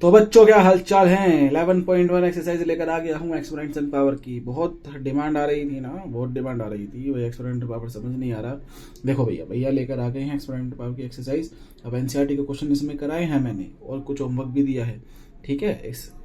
तो बच्चों क्या हालचाल हैं। 11.1 एक्सरसाइज लेकर आ गया हूँ एक्सपोनेंशियल पावर की। बहुत डिमांड आ रही थी ना, बहुत डिमांड आ रही थी, वही एक्सपोनेंशियल पावर समझ नहीं आ रहा। देखो भैया, भैया लेकर आ गए हैं एक्सपोनेंशियल पावर की एक्सरसाइज। अब एनसीईआरटी के क्वेश्चन इसमें कराए हैं मैंने और कुछ होमवर्क भी दिया है। ठीक है,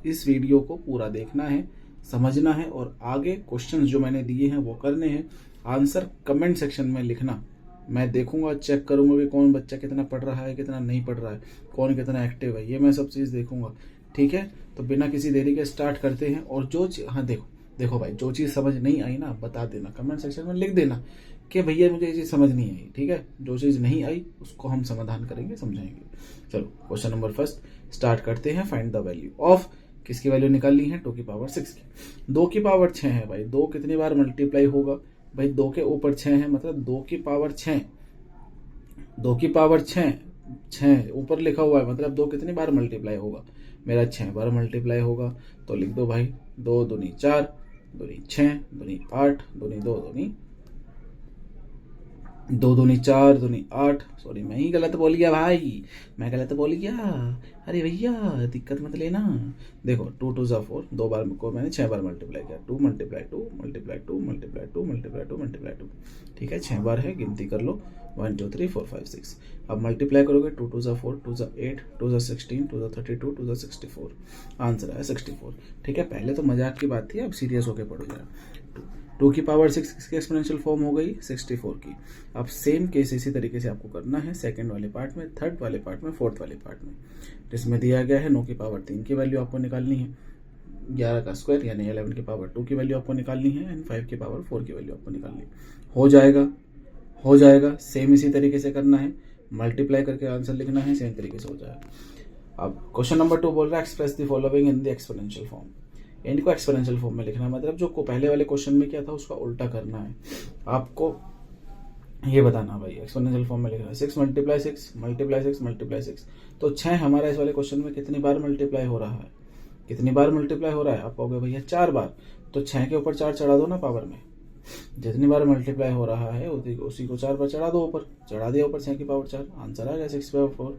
इस वीडियो को पूरा देखना है, समझना है और आगे क्वेश्चन जो मैंने दिए हैं वो करने हैं। आंसर कमेंट सेक्शन में लिखना। मैं देखूंगा, चेक करूंगा कि कौन बच्चा कितना पढ़ रहा है, कितना नहीं पढ़ रहा है, कौन कितना एक्टिव है, ये मैं सब चीज़ देखूंगा। ठीक है, तो बिना किसी देरी के स्टार्ट करते हैं। और जो हाँ देखो देखो भाई, जो चीज़ समझ नहीं आई ना बता देना, कमेंट सेक्शन में लिख देना कि भैया मुझे ये चीज़ समझ नहीं आई। ठीक है, जो चीज़ नहीं आई उसको हम समाधान करेंगे, समझाएंगे। चलो क्वेश्चन नंबर फर्स्ट स्टार्ट करते हैं। फाइंड द वैल्यू ऑफ, किसकी वैल्यू निकालनी है, 2 की पावर 6 की। 2 की पावर 6 है भाई, 2 कितनी बार मल्टीप्लाई होगा भाई, 2 के ऊपर 6 है, मतलब 2 की पावर 6। 2 की पावर 6, 6 ऊपर लिखा हुआ है, मतलब 2 कितनी बार मल्टीप्लाई होगा, मेरा 6 बार मल्टीप्लाई होगा। तो लिख दो भाई, 2 दूनी 4, दूनी 6, दूनी 8, दूनी 2, दूनी 2 दूनी 4, दूनी 8। सॉरी, मैं ही गलत बोल गया भाई, मैं गलत बोल गया। अरे भैया दिक्कत मत लेना। देखो 2 2 4, 2 बार को मैंने 6 बार मल्टीप्लाई किया। 2 multiply 2 multiply 2 multiply 2 multiply 2 multiply 2। ठीक है, 6 बार है, गिनती कर लो 1 2 3 4 5 6। अब मल्टीप्लाई करोगे 2 2 4, 2 8, 2 16, 2 32, 2 64। आंसर है 64। ठीक है, पहले तो मजाक की बात थी, अब सीरियस होके पढ़ो जरा। 2 की पावर 6 की एक्सपोनेंशियल फॉर्म हो गई 64 की। अब सेम केस इसी तरीके से आपको करना है सेकंड वाले पार्ट में, थर्ड वाले पार्ट में, फोर्थ वाले पार्ट में। जिसमें दिया गया है 9 की पावर 3 की वैल्यू आपको निकालनी है, 11 का स्क्वायर यानी 11 की पावर 2 की वैल्यू आपको निकालनी है, एंड 5 की पावर 4 की वैल्यू आपको निकालनी है। हो जाएगा, हो जाएगा। सेम इसी तरीके से करना है, मल्टीप्लाई करके आंसर लिखना है, सेम तरीके से हो जाएगा। अब क्वेश्चन नंबर 2 बोल रहा है express the following in the exponential form. इनको एक्सपोनेंशियल फॉर्म में लिखना है, मतलब जो को पहले वाले क्वेश्चन में किया था उसका उल्टा करना है आपको। ये बताना भाई एक्सपोनेंशियल फॉर्म में लिखना है 6 मल्टीप्लाई 6 मल्टीप्लाई 6 मल्टीप्लाई 6। तो 6 हमारा इस वाले क्वेश्चन में कितनी बार मल्टीप्लाई हो रहा है, कितनी बार मल्टीप्लाई हो रहा है, आप कहोगे भैया 4 बार। तो 6 के ऊपर 4 चढ़ा दो ना पावर में, जितनी बार मल्टीप्लाई हो रहा है उसी को 4 बार चढ़ा दो ऊपर, चढ़ा दिया ऊपर 6 की पावर 4, आंसर आ गया 6/4।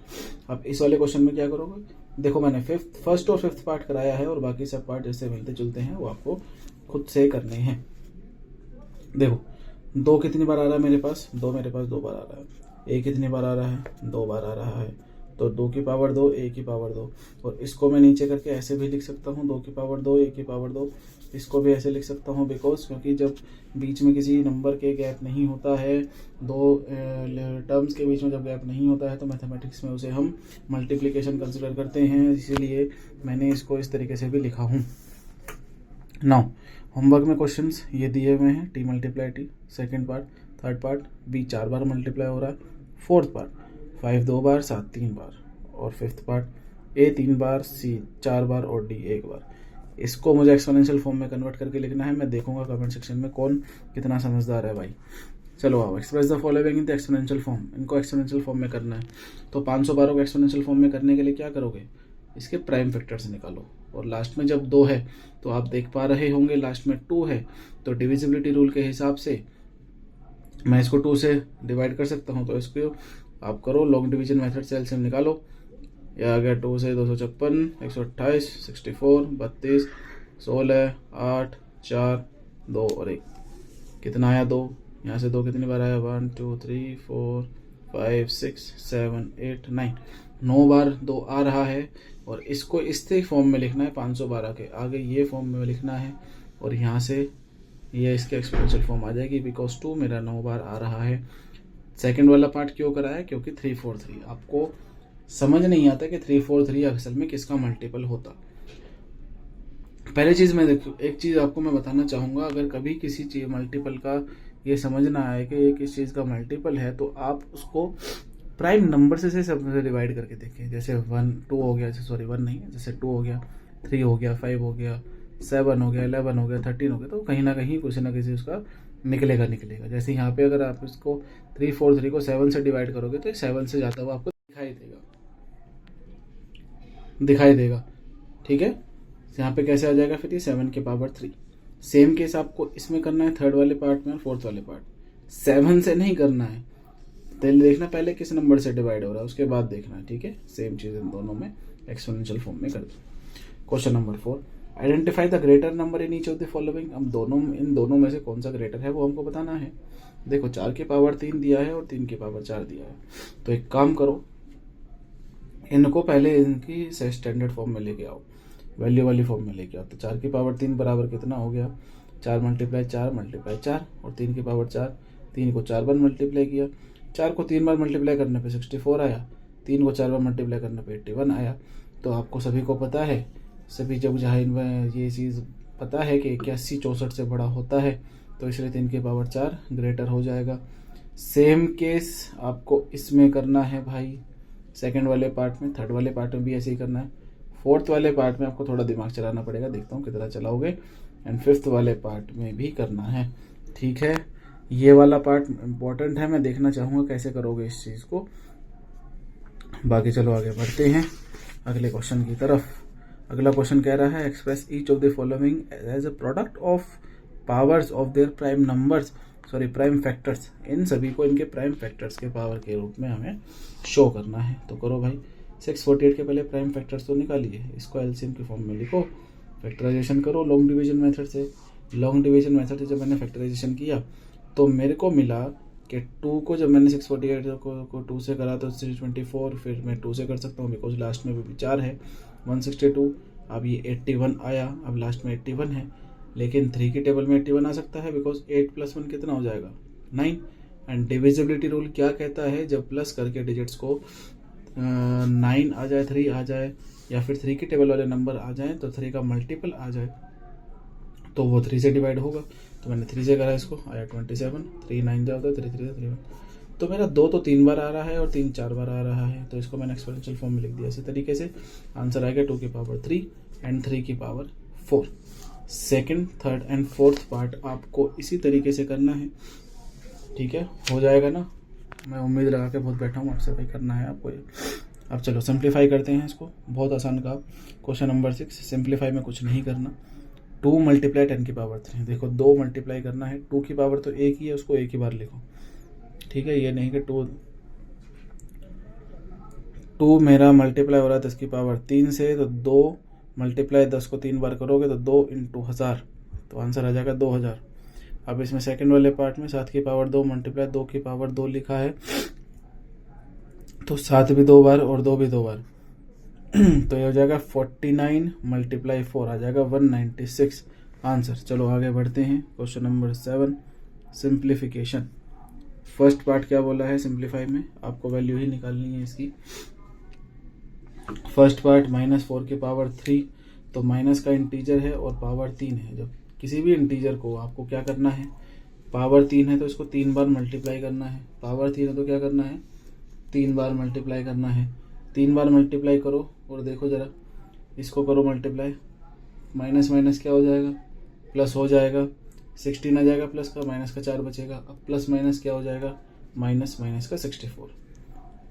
अब इस वाले क्वेश्चन में क्या करोगे, देखो मैंने फर्स्ट और फिफ्थ पार्ट कराया है और बाकी सब पार्ट जैसे मिलते जुलते हैं वो आपको खुद से करने हैं। देखो 2 कितनी बार आ रहा है मेरे पास, 2 मेरे पास 2 बार आ रहा है। ए कितनी बार आ रहा है, 2 बार आ रहा है। तो 2 की पावर 2, ए की पावर 2। और इसको मैं नीचे करके ऐसे भी लिख सकता हूँ, 2 की पावर 2, ए की पावर 2। इसको भी ऐसे लिख सकता हूँ बिकॉज क्योंकि जब बीच में किसी नंबर के गैप नहीं होता है, 2 टर्म्स के बीच में जब गैप नहीं होता है तो मैथमेटिक्स में उसे हम मल्टीप्लिकेशन कंसिडर करते हैं, इसीलिए मैंने इसको इस तरीके से भी लिखा हूँ। नाउ होमवर्क में क्वेश्चंस ये दिए हुए हैं, T multiply T second part, third part B 4 बार मल्टीप्लाई हो रहा है, फोर्थ पार्ट 5 2 बार, 7 3 बार, और फिफ्थ पार्ट ए 3 बार, सी 4 बार और डी 1 बार। इसको मुझे एक्सपोनेंशियल फॉर्म में कन्वर्ट करके लिखना है। मैं देखूंगा कमेंट सेक्शन में कौन कितना समझदार है भाई। चलो आओ, express the following in the exponential form. इनको एक्सपोनेंशियल फॉर्म में करना है। तो 512 को एक्सपोनेंशियल फॉर्म में करने के लिए क्या करोगे, इसके प्राइम फैक्टर्स निकालो। और लास्ट में जब 2 है तो आप देख पा रहे होंगे लास्ट में 2 है, तो डिविजिबिलिटी रूल के हिसाब से मैं इसको 2 से डिवाइड कर सकता हूँ। तो इसको आप करो लॉन्ग डिवीजन मेथड से एलसीएम निकालो। यह आ गया 2 से 256, 128, 64, 32, 16, 8, 4, 2 और 1। कितना आया 2, यहाँ से 2 कितनी बार आया, 1 2 3 4 5 6 7 8 9, 9 बार 2 आ रहा है। और इसको इस फॉर्म में लिखना है, 512 के आगे ये फॉर्म में लिखना है, और यहाँ से ये इसके एक्सपोनेंशियल फॉर्म आ जाएगी बिकॉज 2 मेरा 9 बार आ रहा है। सेकंड वाला पार्ट क्यों कराया, क्योंकि 3 4 3 आपको समझ नहीं आता कि 3 4 3 असल में किसका मल्टीपल होता। पहले चीज मैं देखो, एक चीज आपको मैं बताना चाहूंगा, अगर कभी किसी चीज मल्टीपल का ये समझना आए कि ये किस चीज का मल्टीपल है, तो आप उसको प्राइम नंबर से सबसे डिवाइड करके देखें। जैसे 1 2 हो गया, सॉरी 1 नहीं, जैसे 2 हो गया, 3 हो गया, 5 हो गया, 7 हो गया, 11 हो गया, 13 हो गया, तो कहीं ना कहीं कुछ ना किसी उसका निकलेगा। जैसे यहाँ पे अगर आप इसको 3 4 3 को 7 से डिवाइड करोगे तो 7 से जाता हुआ आपको दिखाई देगा। ठीक है, यहाँ पे कैसे आ जाएगा फिर ये 7 की पावर 3। सेम केस आपको इसमें करना है, थर्ड वाले पार्ट में और फोर्थ वाले पार्ट। 7 से नहीं करना है, देखना पहले किस नंबर से डिवाइड हो रहा है, उसके बाद देखना है, ठीक है। सेम चीज़ इन दोनों में एक्सपोनेंशियल फॉर्म में कर दो। Question number 4, identify the greater number in each of the following. अब इन दोनों में से कौन सा ग्रेटर है वो हमको बताना है। देखो 4 की पावर 3 दिया है और 3 की पावर 4 दिया है, तो एक काम करो, इनको पहले इनकी स्टैंडर्ड फॉर्म में लेके आओ, वैल्यू वाली फॉर्म में लेके आओ। तो 4 की पावर 3 बराबर कितना हो गया, 4 मल्टीप्लाई 4 मल्टीप्लाई 4, और 3 की पावर 4, 3 को 4 बार मल्टीप्लाई किया, 4 को 3 बार मल्टीप्लाई करने पे 64 आया, 3 को 4 बार मल्टीप्लाई करने पे 81 आया। तो आपको सभी को पता है, सभी जब जहाँ ये चीज़ पता है कि 81 64 से बड़ा होता है, तो इसलिए 3 की पावर 4 ग्रेटर हो जाएगा। सेम केस आपको इसमें करना है भाई, सेकंड वाले पार्ट में, थर्ड वाले पार्ट में भी ऐसे ही करना है, फोर्थ वाले पार्ट में आपको थोड़ा दिमाग चलाना पड़ेगा, देखता हूँ कितना चलाओगे, एंड फिफ्थ वाले पार्ट में भी करना है, ठीक है। ये वाला पार्ट इम्पोर्टेंट है, मैं देखना चाहूँगा कैसे करोगे इस चीज़ को। बाकी चलो आगे बढ़ते हैं अगले क्वेश्चन की तरफ। अगला क्वेश्चन कह रहा है express each of the following as a product of powers of their prime numbers, sorry prime factors. इन सभी को इनके प्राइम फैक्टर्स के पावर के रूप में हमें शो करना है। तो करो भाई, 648 के पहले प्राइम फैक्टर्स तो निकालिए, इसको एलसीएम की फॉर्म में लिखो, फैक्टराइजेशन करो लॉन्ग डिवीजन मेथड से। लॉन्ग डिवीजन मेथड से जब मैंने फैक्टराइजेशन किया तो मेरे को मिला कि 2 को जब मैंने 648 को 2 से करा तो 624, फिर मैं 2 से कर सकता हूँ बिकॉज लास्ट में भी 4 है, 162। अब ये 81 आया, अब लास्ट में 81 है, लेकिन 3 की टेबल में 81 आ सकता है बिकॉज 8 + 1 कितना हो जाएगा, 9। एंड डिविजिबिलिटी रूल क्या कहता है, जब प्लस करके डिजिट्स को 9 आ जाए, 3 आ जाए, या फिर 3 की टेबल वाले नंबर आ जाए तो 3 का मल्टीपल आ जाए तो वो 3 से डिवाइड होगा। तो मैंने 3 से करा, इसको आया 27, 3 9 जाता है, 3 3 3 1। तो मेरा 2 तो 3 बार आ रहा है और 3 4 बार आ रहा है, तो इसको मैंने एक्सपोनेंशियल फॉर्म में लिख दिया। इसी तरीके से आंसर आएगा 2 की पावर 3 एंड 3 की power 4। Second, third and fourth part आपको इसी तरीके से करना है, ठीक है। हो जाएगा ना, मैं उम्मीद लगा के बहुत बैठा हूँ आपसे, भाई करना है आपको ये। अब चलो सिंप्लीफाई करते हैं इसको, बहुत आसान काम। क्वेश्चन नंबर 6, सिंप्लीफाई में कुछ नहीं करना। 2 मल्टीप्लाई 10 की पावर 3, देखो 2 मल्टीप्लाई करना है, 2 की पावर तो एक ही है, उसको एक ही बार लिखो, ठीक है। ये नहीं कि 2 मेरा मल्टीप्लाई हो रहा है 10 की पावर 3 से, तो 2 मल्टीप्लाई 10 को 3 बार करोगे तो 2 × 1000, तो आंसर आ जाएगा 2000। अब इसमें सेकंड वाले पार्ट में 7 की पावर 2 मल्टीप्लाई 2 की पावर 2 लिखा है, तो 7 भी 2 बार और 2 भी 2 बार, तो ये हो जाएगा 49 × 4 आ जाएगा 196 आंसर। चलो आगे बढ़ते हैं। Question number 7, simplification. First part क्या बोला है सिंप्लीफाई में, आपको वैल्यू ही निकालनी है इसकी। फर्स्ट पार्ट -4 की पावर 3, तो माइनस का इंटीजर है और पावर 3 है। जब किसी भी इंटीजर को आपको क्या करना है, पावर 3 है तो इसको 3 बार मल्टीप्लाई करना है, पावर 3 है तो क्या करना है, 3 बार मल्टीप्लाई करना है। 3 बार मल्टीप्लाई करो और देखो ज़रा, इसको करो मल्टीप्लाई, माइनस माइनस क्या हो जाएगा, प्लस हो जाएगा, 16 आ जाएगा प्लस का, माइनस का 4 बचेगा। अब प्लस माइनस क्या हो जाएगा, माइनस माइनस का 64,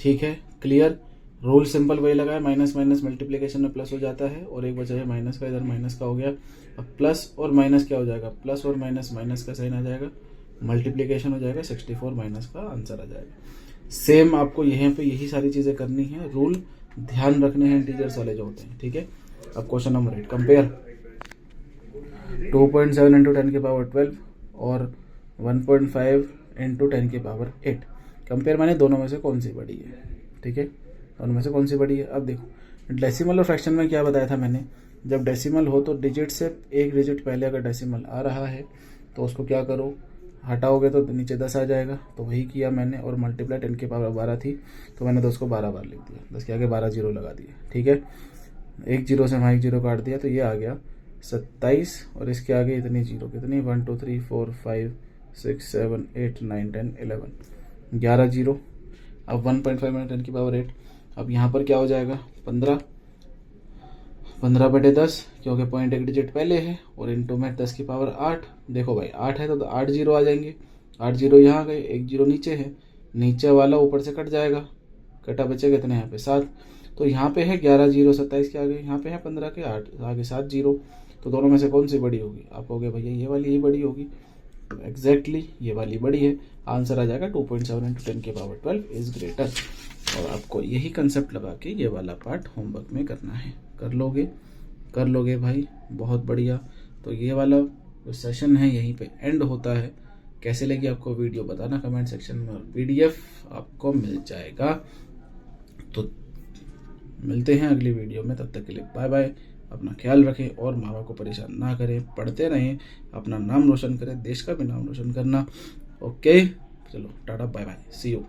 ठीक है। क्लियर, रूल सिंपल वही लगा है, माइनस माइनस मल्टीप्लिकेशन में प्लस हो जाता है, और एक बचा है माइनस का, इधर माइनस का हो गया। अब प्लस और माइनस क्या हो जाएगा, प्लस और माइनस, माइनस का साइन आ जाएगा, मल्टीप्लिकेशन हो जाएगा, 64 माइनस का आंसर आ जाएगा। सेम आपको यहाँ पे यही सारी चीज़ें करनी है, रूल ध्यान रखने हैं इंटीजर्स वाले जो होते हैं, ठीक है। अब क्वेश्चन नंबर 8, कंपेयर 2.7 × 10 की पावर 12 और 1.5 × 10 की पावर 8। कंपेयर माने दोनों में से कौन सी बड़ी है, ठीक है, दोनों में से कौन सी बड़ी है। अब देखो डेसिमल और फ्रैक्शन में क्या बताया था मैंने, जब डेसिमल हो तो डिजिट से एक डिजिट पहले अगर डेसिमल आ रहा है तो उसको क्या करो, हटाओगे तो नीचे 10 आ जाएगा, तो वही किया मैंने। और मल्टीप्लाई 10 की पावर 12 थी तो मैंने 10 को 12 बार लिख दिया, 10 के आगे 12 जीरो लगा दिए, ठीक है। एक जीरो से वहाँ एक जीरो काट दिया तो ये आ गया 27, और इसके आगे इतनी जीरो, कितनी 1 2 3 4 5 6 7 8 9 10 11, 11 जीरो। अब 1.5 × 10 की पावर 8, अब यहाँ पर क्या हो जाएगा 15 बटे 10, क्योंकि पॉइंट एक डिजिट पहले है, और इंटू में 10 की पावर 8। देखो भाई 8 है तो 8 जीरो आ जाएंगे, 8 जीरो यहाँ आ गए, एक जीरो नीचे है, नीचे वाला ऊपर से कट जाएगा, कटा बचेगा कितने यहाँ पे 7, तो यहाँ पे है 11 जीरो, 27 के आगे, यहाँ पे है 15 के 8 आगे 7 जीरो, तो दोनों में से कौन सी बड़ी होगी, आप कहोगे भैया ये वाली ही बड़ी होगी। तो एग्जैक्टली ये वाली बड़ी है, आंसर आ जाएगा 2.7 इंटू 10 के पावर 12 इज ग्रेटर। और आपको यही कंसेप्ट लगा के ये वाला पार्ट होमवर्क में करना है। कर लोगे भाई, बहुत बढ़िया। तो ये वाला जो सेशन है यहीं पे एंड होता है। कैसे लगी आपको वीडियो बताना कमेंट सेक्शन में, और PDF आपको मिल जाएगा। तो मिलते हैं अगली वीडियो में, तब तक के लिए बाय बाय। अपना ख्याल रखें और माँ बाप को परेशान ना करें, पढ़ते रहें, अपना नाम रोशन करें, देश का भी नाम रोशन करना। ओके, चलो tata bye bye, see you.